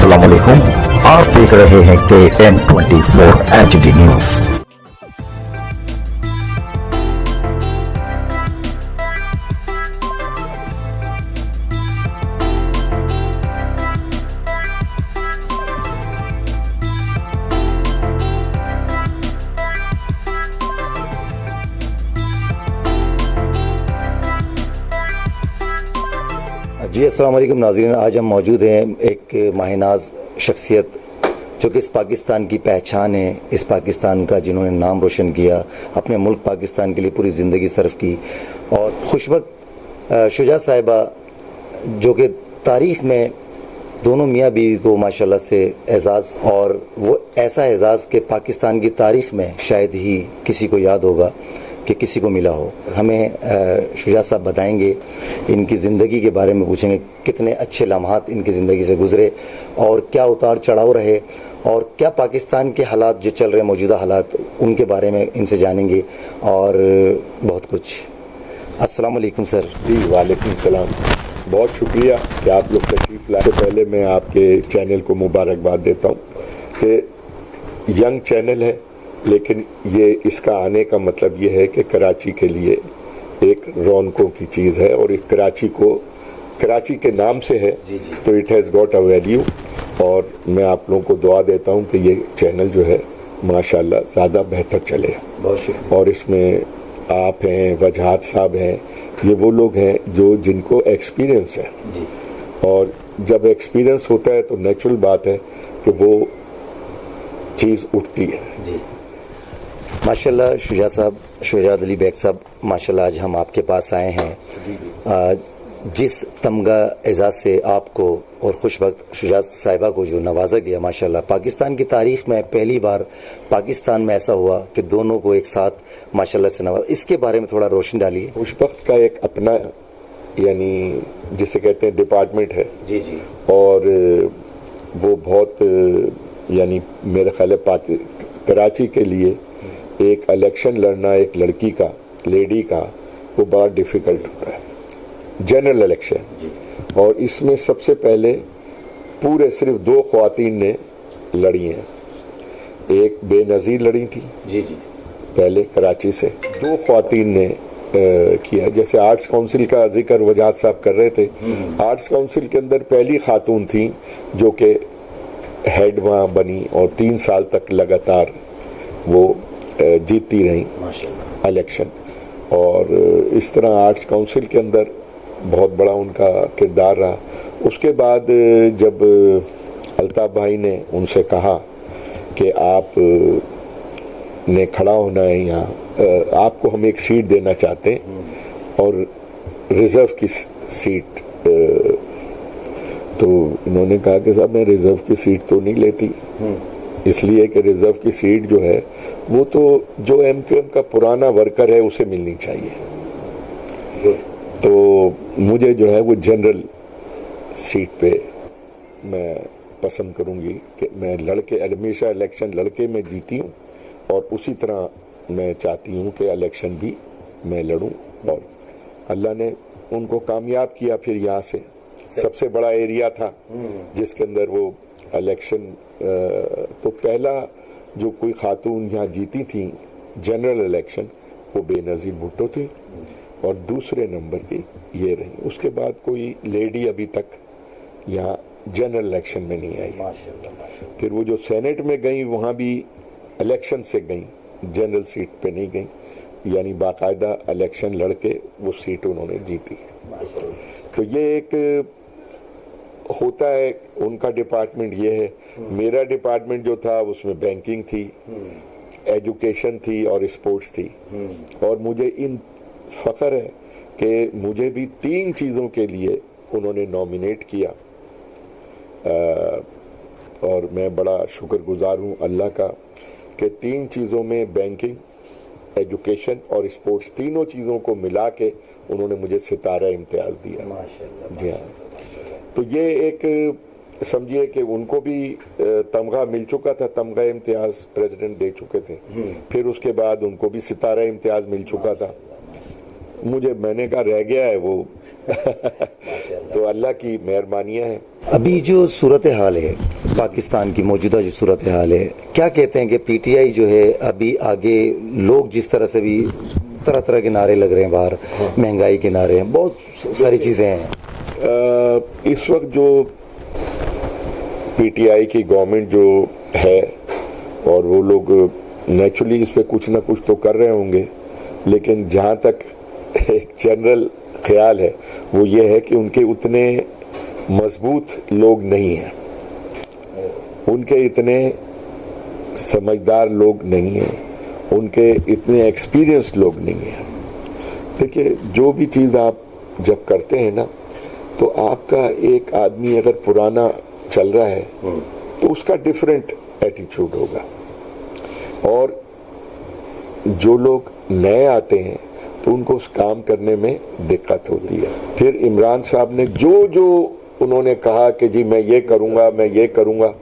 अस्सलाम वालेकुम। आप देख रहे हैं KN24 HD न्यूज। जी अस्सलाम वालेकुम नाज़रीन, आज हम मौजूद हैं एक माहिनाज शख्सियत जो कि इस पाकिस्तान की पहचान है, इस पाकिस्तान का जिन्होंने नाम रोशन किया, अपने मुल्क पाकिस्तान के लिए पूरी ज़िंदगी सर्फ की। और खुशबख्त शुजा साहिबा जो कि तारीख़ में दोनों मियाँ बीवी को माशाल्लाह से एज़ाज़, और वो ऐसा एज़ाज़ कि पाकिस्तान की तारीख़ में शायद ही किसी को याद होगा कि किसी को मिला हो। हमें शुजा साहब बताएंगे, इनकी ज़िंदगी के बारे में पूछेंगे, कितने अच्छे लम्हात इनकी ज़िंदगी से गुज़रे और क्या उतार चढ़ाव रहे, और क्या पाकिस्तान के हालात जो चल रहे हैं, मौजूदा हालात, उनके बारे में इनसे जानेंगे और बहुत कुछ। अस्सलाम वालेकुम सर। जी वालेकुम सलाम। बहुत शुक्रिया कि आप लोग तशरीफ़ लाए। से पहले मैं आपके चैनल को मुबारकबाद देता हूँ कि यंग चैनल है, लेकिन ये इसका आने का मतलब ये है कि कराची के लिए एक रौनकों की चीज़ है, और एक कराची के नाम से है, तो it has got a value. और मैं आप लोगों को दुआ देता हूँ कि ये चैनल जो है माशाल्लाह ज़्यादा बेहतर चले। और इसमें आप हैं, वजहात साहब हैं, ये वो लोग हैं जिनको एक्सपीरियंस है, और जब एक्सपीरियंस होता है तो नेचुरल बात है कि वो चीज़ उठती है। माशाल्लाह शुजा साहब, शुजात अली बेग साहब, माशाल्लाह आज हम आपके पास आए हैं। जिस तमगा एजाज़ से आपको और खुशबख्त शुजात साहिबा को जो नवाजा गया, माशाल्लाह पाकिस्तान की तारीख़ में पहली बार पाकिस्तान में ऐसा हुआ कि दोनों को एक साथ माशाल्लाह से नवाजा। इसके बारे में थोड़ा रोशनी डालिए। खुशबख्त का एक अपना यानी जिसे कहते हैं डिपार्टमेंट है। जी जी। और वो बहुत यानी मेरे ख्याल है कराची के लिए एक इलेक्शन लड़ना एक लड़की का, लेडी का, वो बड़ा डिफ़िकल्ट होता है, जनरल इलेक्शन। और इसमें सबसे पहले पूरे सिर्फ 2 ख़वातीन ने लड़ी हैं। एक बेनज़ीर लड़ी थी जी जी पहले कराची से, 2 ख़वातीन ने किया। जैसे आर्ट्स काउंसिल का जिक्र वजाहत साहब कर रहे थे, आर्ट्स काउंसिल के अंदर पहली खातून थी जो कि हेड वहाँ बनी, और 3 साल तक लगातार वो जीतती रही इलेक्शन। और इस तरह आर्ट्स काउंसिल के अंदर बहुत बड़ा उनका किरदार रहा। उसके बाद जब अल्ताफ़ भाई ने उनसे कहा कि आप ने खड़ा होना है यहाँ, आपको हम एक सीट देना चाहते हैं, और रिज़र्व की सीट, तो इन्होंने कहा कि साहब मैं रिज़र्व की सीट तो नहीं लेती, इसलिए कि रिज़र्व की सीट जो है वो तो जो MQM का पुराना वर्कर है उसे मिलनी चाहिए। तो मुझे जो है वो जनरल सीट पे मैं पसंद करूँगी कि मैं लड़के हमेशा इलेक्शन लड़के में जीती हूँ, और उसी तरह मैं चाहती हूँ कि इलेक्शन भी मैं लड़ूँ। और अल्लाह ने उनको कामयाब किया। फिर यहाँ से सबसे बड़ा एरिया था जिसके अंदर वो इलेक्शन, तो पहला जो कोई खातून यहाँ जीती थी जनरल इलेक्शन वो बेनज़ीर भुट्टो थी, और दूसरे नंबर की ये रही। उसके बाद कोई लेडी अभी तक यहाँ जनरल इलेक्शन में नहीं आई। फिर वो जो सेनेट में गई वहाँ भी इलेक्शन से गई, जनरल सीट पे नहीं गई, यानी बाकायदा इलेक्शन लड़के वो सीट उन्होंने जीती। तो ये एक होता है, उनका डिपार्टमेंट ये है। मेरा डिपार्टमेंट जो था उसमें बैंकिंग थी, एजुकेशन थी और स्पोर्ट्स थी। और मुझे इन फ़ख्र है कि मुझे भी 3 चीज़ों के लिए उन्होंने नॉमिनेट किया, और मैं बड़ा शुक्रगुजार हूँ अल्लाह का कि 3 चीज़ों में, बैंकिंग, एजुकेशन और स्पोर्ट्स, तीनों चीज़ों को मिला के उन्होंने मुझे सितारा इम्तियाज़ दिया। जी हाँ। तो ये एक समझिए कि उनको भी तमगा मिल चुका था, तमगा इम्तियाज़ प्रेसिडेंट दे चुके थे। फिर उसके बाद उनको भी सितारा इम्तियाज़ मिल चुका था। मैंने कहा रह गया है वो तो अल्लाह की मेहरबानियाँ हैं। अभी जो सूरत हाल है पाकिस्तान की मौजूदा जो सूरत हाल है, क्या कहते हैं कि पीटीआई जो है अभी आगे लोग जिस तरह से भी तरह तरह के नारे लग रहे हैं बाहर, महंगाई के नारे हैं, बहुत सारी चीज़ें हैं। इस वक्त जो पीटीआई की गवर्नमेंट जो है और वो लोग नेचुरली इस पर कुछ ना कुछ तो कर रहे होंगे, लेकिन जहाँ तक एक जनरल ख्याल है वो ये है कि उनके उतने मजबूत लोग नहीं हैं, उनके इतने समझदार लोग नहीं हैं, उनके इतने एक्सपीरियंस लोग नहीं हैं। देखिए, जो भी चीज़ आप जब करते हैं ना, तो आपका एक आदमी अगर पुराना चल रहा है तो उसका डिफरेंट एटीट्यूड होगा, और जो लोग नए आते हैं तो उनको उस काम करने में दिक्कत होती है। फिर इमरान साहब ने जो जो उन्होंने कहा कि जी मैं ये करूँगा, मैं ये करूँगा,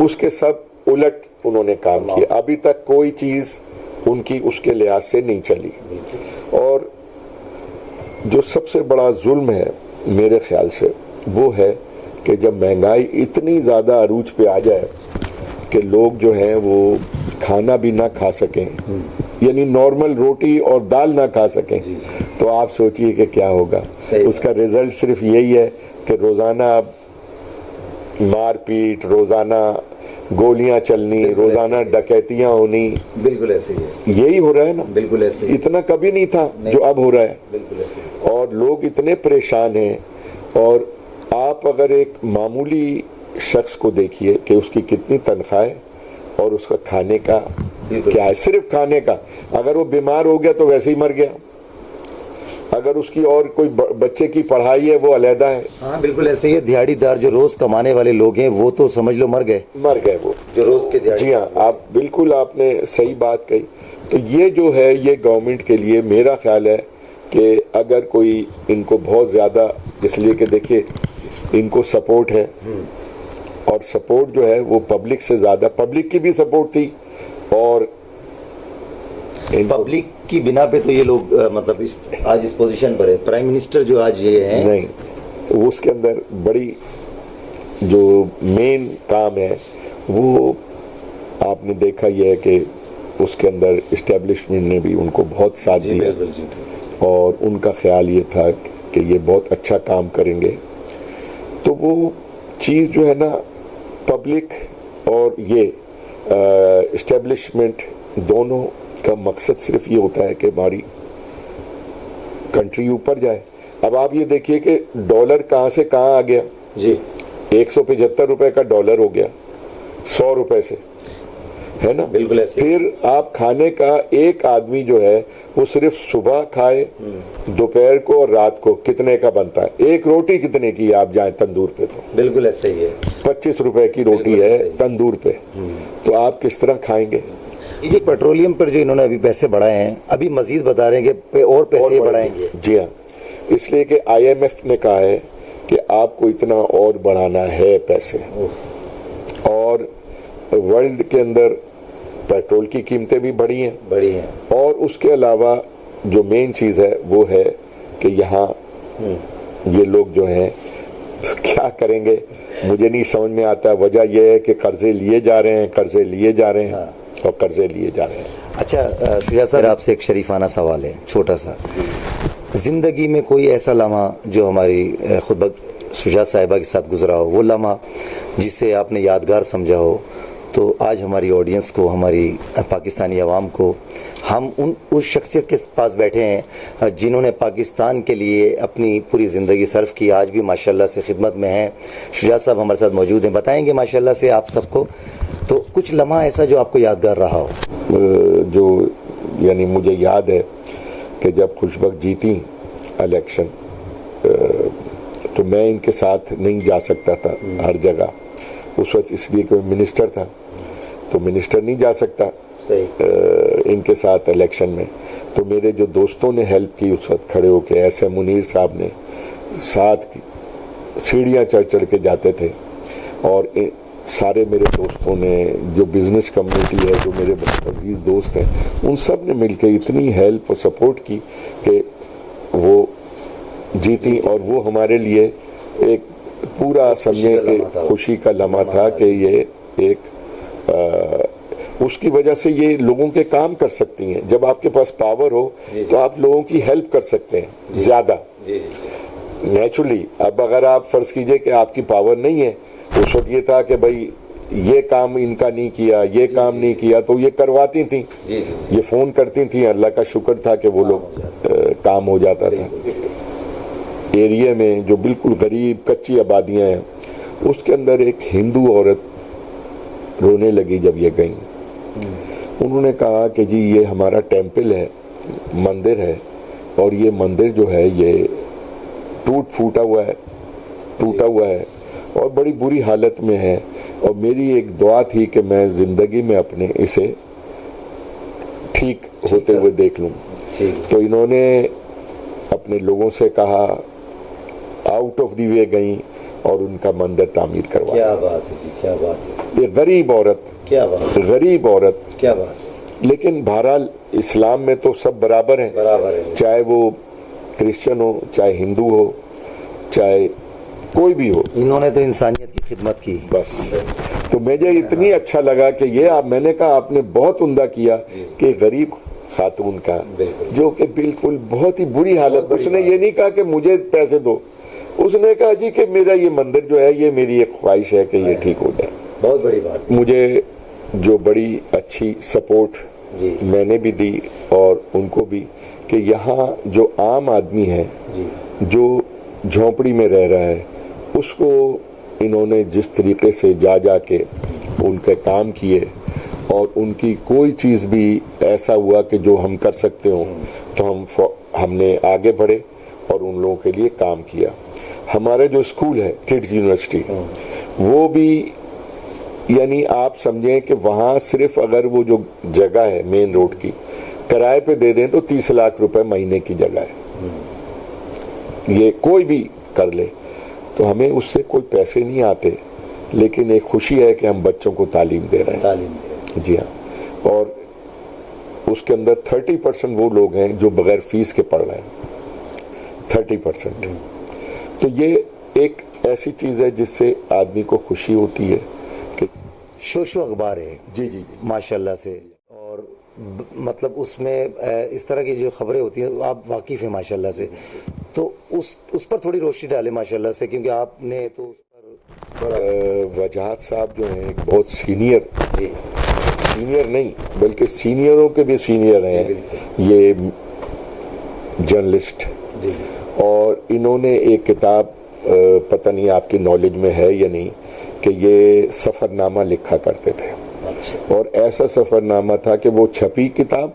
उसके सब उलट उन्होंने काम किया। अभी तक कोई चीज़ उनकी उसके लिहाज से नहीं चली। और जो सबसे बड़ा जुल्म है मेरे ख्याल से वो है कि जब महंगाई इतनी ज़्यादा अरूज पे आ जाए कि लोग जो हैं वो खाना भी ना खा सकें, यानी नॉर्मल रोटी और दाल ना खा सकें, तो आप सोचिए कि क्या होगा। उसका रिजल्ट सिर्फ यही है कि रोज़ाना मारपीट, रोज़ाना गोलियां चलनी, रोज़ाना डकैतियां होनी। बिल्कुल ऐसे ही है, यही हो रहा है ना। बिल्कुल ऐसे ही। इतना कभी नहीं था जो अब हो रहा है। बिल्कुल ऐसे। और लोग इतने परेशान हैं। और आप अगर एक मामूली शख्स को देखिए कि उसकी कितनी तनख्वाह है और उसका खाने का क्या है, सिर्फ खाने का। अगर वो बीमार हो गया तो वैसे ही मर गया, अगर उसकी और कोई बच्चे की पढ़ाई है वो अलहदा है। हाँ बिल्कुल ऐसे ही है। दिहाड़ीदार जो रोज कमाने वाले लोग हैं वो तो समझ लो मर गए वो जो रोज के दिहाड़ी। जी हाँ, आप बिल्कुल आपने सही बात कही। तो ये जो है ये गवर्नमेंट के लिए मेरा ख्याल है कि अगर कोई इनको बहुत ज़्यादा, इसलिए कि देखिए इनको सपोर्ट है, और सपोर्ट जो है वो पब्लिक से ज़्यादा, पब्लिक की भी सपोर्ट थी और पब्लिक की बिना पे तो ये लोग मतलब आज इस पोजीशन पर है। प्राइम मिनिस्टर जो आज ये है, नहीं, उसके अंदर बड़ी जो मेन काम है वो आपने देखा ये है कि उसके अंदर इस्टेब्लिशमेंट ने भी उनको बहुत साथ दिया और उनका ख्याल ये था कि ये बहुत अच्छा काम करेंगे। तो वो चीज़ जो है ना, पब्लिक और ये इस्टेब्लिशमेंट दोनों का मकसद सिर्फ ये होता है कि हमारी कंट्री ऊपर जाए। अब आप ये देखिए कि डॉलर कहाँ से कहाँ आ गया जी। 175 रुपए का डॉलर हो गया 100 रुपए से, है ना। बिल्कुल ऐसे। फिर आप खाने का एक आदमी जो है वो सिर्फ सुबह खाए, दोपहर को और रात को कितने का बनता है? एक रोटी कितने की आप जाए तंदूर पे? तो बिल्कुल ऐसे ही है। 25 रुपए की रोटी है तंदूर पे, तो आप किस तरह खाएंगे? ये पेट्रोलियम पर जो इन्होंने अभी पैसे बढ़ाए हैं, अभी मजीद बता रहे हैं कि और पैसे बढ़ाएंगे। जी हाँ, इसलिए कि IMF ने कहा है कि आपको इतना और बढ़ाना है पैसे। और वर्ल्ड के अंदर पेट्रोल की कीमतें भी बढ़ी हैं। और उसके अलावा जो मेन चीज़ है वो है कि यहाँ ये लोग जो हैं क्या करेंगे मुझे नहीं समझ में आता। वजह यह है कि कर्जे लिए जा रहे हैं, कर्जे लिए जा रहे हैं और कर्जे लिए जा रहे हैं। अच्छा शुजा सर, आपसे एक शरीफाना सवाल है छोटा सा। जिंदगी में कोई ऐसा लम्हा जो हमारी खुद शुजा साहिबा के साथ गुजरा हो, वो लम्हा जिसे आपने यादगार समझा हो, तो आज हमारी ऑडियंस को, हमारी पाकिस्तानी आवाम को, हम उस शख्सियत के पास बैठे हैं जिन्होंने पाकिस्तान के लिए अपनी पूरी ज़िंदगी सर्फ की, आज भी माशाल्लाह से खिदमत में हैं। शुजा साहब हमारे साथ मौजूद हैं, बताएंगे माशाल्लाह से आप सबको। तो कुछ लम्हा ऐसा जो आपको यादगार रहा हो? जो यानी मुझे याद है कि जब खुशबक जीती इलेक्शन, तो मैं इनके साथ नहीं जा सकता था हर जगह उस वक्त, इसलिए कि मिनिस्टर था, तो मिनिस्टर नहीं जा सकता इनके साथ इलेक्शन में। तो मेरे जो दोस्तों ने हेल्प की उस वक्त खड़े होकर, ऐसे मुनीर साहब ने साथ सीढ़ियाँ चढ़ चढ़ के जाते थे, और सारे मेरे दोस्तों ने, जो बिज़नेस कम्युनिटी है, जो मेरे अजीज़ दोस्त हैं, उन सब ने मिलकर इतनी हेल्प और सपोर्ट की कि वो जीती। और वो हमारे लिए एक पूरा समझे कि खुशी का लम्हा था कि ये एक उसकी वजह से ये लोगों के काम कर सकती हैं। जब आपके पास पावर हो तो आप लोगों की हेल्प कर सकते हैं ज्यादा नेचुरली। अब अगर आप फर्ज कीजिए कि आपकी पावर नहीं है, उस वक्त ये था कि भाई ये काम इनका नहीं किया, ये काम नहीं किया, तो ये करवाती थी, ये फोन करती थी, अल्लाह का शुक्र था कि वो लोग काम हो जाता था। एरिया में जो बिल्कुल गरीब कच्ची आबादियां हैं, उसके अंदर एक हिंदू औरत रोने लगी जब ये गई। उन्होंने कहा कि जी ये हमारा टेम्पल है, मंदिर है, और ये मंदिर जो है ये टूटा हुआ है और बड़ी बुरी हालत में है, और मेरी एक दुआ थी कि मैं जिंदगी में अपने इसे ठीक होते हुए देख लूं। तो इन्होंने अपने लोगों से कहा, आउट ऑफ द वे गई और उनका मंदिर तामीर करवाया। क्या बात है जी, क्या बात है। ये गरीब औरत, क्या बात, गरीब औरत, क्या बात। लेकिन बहरहाल इस्लाम में तो सब बराबर हैं, बराबर है, चाहे वो क्रिश्चियन हो, चाहे हिंदू हो, चाहे कोई भी हो। इन्होंने तो इंसानियत की खिदमत की बस तो मुझे इतनी अच्छा लगा कि ये मैंने कहा आपने बहुत उम्दा किया कि गरीब खातून का, जो कि बिल्कुल बहुत ही बुरी हालत, उसने ये नहीं कहा कि मुझे पैसे दो, उसने कहा जी कि मेरा ये मंदिर जो है ये मेरी एक ख्वाहिश है कि ये ठीक हो जाए। बहुत बड़ी बात। मुझे जो बड़ी अच्छी सपोर्ट मैंने भी दी और उनको भी, कि यहाँ जो आम आदमी है जो झोंपड़ी में रह रहा है, उसको इन्होंने जिस तरीके से जा के उनके काम किए, और उनकी कोई चीज़ भी ऐसा हुआ कि जो हम कर सकते हो तो हमने आगे बढ़े और उन लोगों के लिए काम किया। हमारे जो स्कूल है किड्स यूनिवर्सिटी, वो भी यानी आप समझें कि वहाँ सिर्फ अगर वो जो जगह है मेन रोड की किराए पे दे दें तो 30 लाख रुपए महीने की जगह है, ये कोई भी कर ले, तो हमें उससे कोई पैसे नहीं आते, लेकिन एक खुशी है कि हम बच्चों को तालीम दे रहे हैं। जी हाँ, और उसके अंदर 30% वो लोग हैं जो बगैर फीस के पढ़ रहे हैं, 30%। तो ये एक ऐसी चीज़ है जिससे आदमी को खुशी होती है कि शोशो अखबार है जी माशाल्लाह से, और मतलब उसमें इस तरह की जो खबरें होती हैं आप वाकिफ़ हैं माशाल्लाह से, तो उस पर थोड़ी रोशनी डालें माशाल्लाह से, क्योंकि आपने तो उस पर वजाहत साहब जो हैं एक बहुत सीनियर नहीं बल्कि सीनियरों के भी सीनियर हैं ये जर्नलिस्ट, और इन्होंने एक किताब पता नहीं आपकी नॉलेज में है या नहीं, कि ये सफ़रनामा लिखा करते थे। और ऐसा सफ़रनामा था कि वो छपी किताब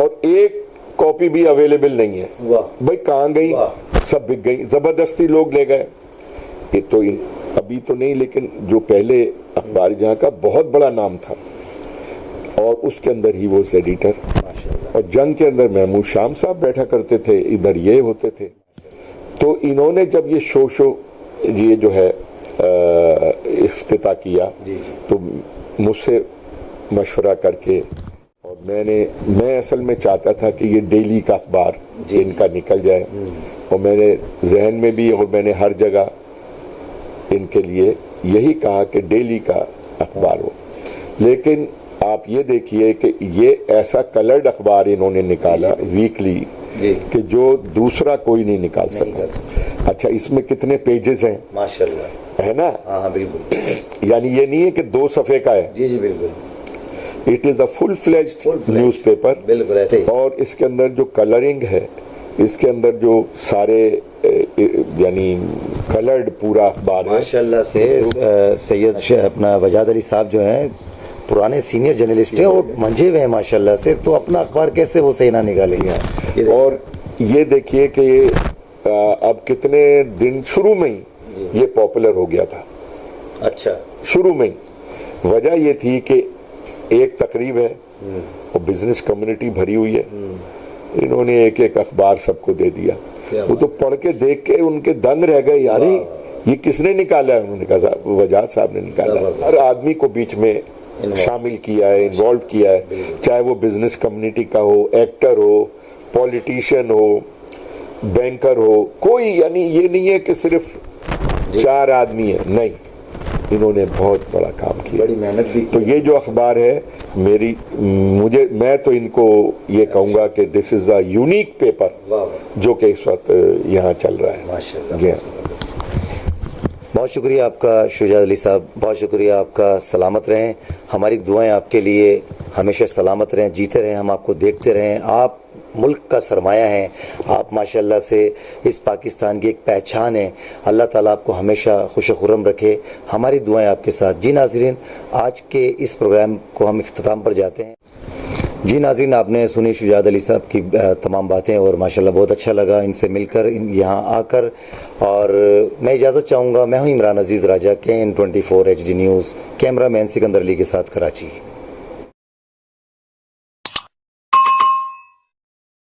और एक कॉपी भी अवेलेबल नहीं है। भाई कहाँ गई, सब बिक गई, ज़बरदस्ती लोग ले गए। ये तो अभी तो नहीं, लेकिन जो पहले अखबार जहाँ का बहुत बड़ा नाम था, और उसके अंदर ही वो एडिटर, और जंग के अंदर महमूद शाम साहब बैठा करते थे, इधर ये होते थे। तो इन्होंने जब ये ये जो है इफ्तिताह किया, तो मुझसे मशवरा करके, और मैं असल में चाहता था कि ये डेली का अखबार इनका निकल जाए, और मैंने जहन में भी और मैंने हर जगह इनके लिए यही कहा कि डेली का अखबार हो। लेकिन आप ये देखिए कि ये ऐसा कलर्ड अखबार इन्होंने निकाला वीकली कि जो दूसरा कोई नहीं निकाल सकता। अच्छा, इसमें कितने पेजेस हैं माशाल्लाह, है ना? हाँ बिल्कुल। यानी ये नहीं है कि 2 सफ़े का है। जी बिल्कुल। It is a full fledged newspaper, बिल्कुल ऐसे ही। और इसके अंदर जो कलरिंग है, इसके अंदर जो सारे यानी कलर्ड पूरा अखबार है माशाल्लाह से। सैयद अपना वजाद अली साहब जो हैं पुराने सीनियर जर्नलिस्ट हैं और मंझे हुए हैं माशाल्लाह से, तो अपना अखबार कैसे वो सही ना निकालेंगे। और ये देखिए कि अब कितने दिन शुरू में ही ये पॉपुलर हो गया था। अच्छा, शुरू में ही वजह ये थी कि एक तकरीब है और बिजनेस कम्युनिटी भरी हुई है, इन्होंने एक एक अखबार सबको दे दिया। वो तो पढ़ के देख के उनके दंग रह गए, यार ये किसने निकाला है? उन्होंने कहा वजाद साहब ने निकाला। हर आदमी को बीच में शामिल किया है, इन्वॉल्व किया है, चाहे वो बिजनेस कम्युनिटी का हो, एक्टर हो, पॉलिटिशियन हो, बैंकर हो, कोई, यानी ये नहीं है कि सिर्फ 4 आदमी है, नहीं, इन्होंने बहुत बड़ा काम किया, बड़ी मेहनत भी तो ये जो अखबार है मैं तो इनको ये कहूँगा कि this is a unique paper जो कि इस वक्त यहाँ चल रहा है। माशाल्लाह। जी हाँ। बहुत शुक्रिया आपका शुजात अली साहब, बहुत शुक्रिया आपका। सलामत रहें, हमारी दुआएं आपके लिए हमेशा सलामत रहें, जीते रहें, हम आपको देखते रहें। आप मुल्क का सरमाया हैं, आप माशाल्लाह से इस पाकिस्तान की एक पहचान है। अल्लाह ताला आपको हमेशा खुश खुर्रम रखे, हमारी दुआएं आपके साथ। जी नाज़रीन, आज के इस प्रोग्राम को हम इख्तिताम पर जाते हैं। जी नाज़रीन, आपने सुनी शुजात अली साहब की तमाम बातें और माशाल्लाह बहुत अच्छा लगा इनसे मिलकर, यहाँ आकर। और मैं इजाज़त चाहूँगा। मैं हूँ इमरान अजीज़ राजा, KN24 HD news, camera man Sikandar Ali के साथ, कराची।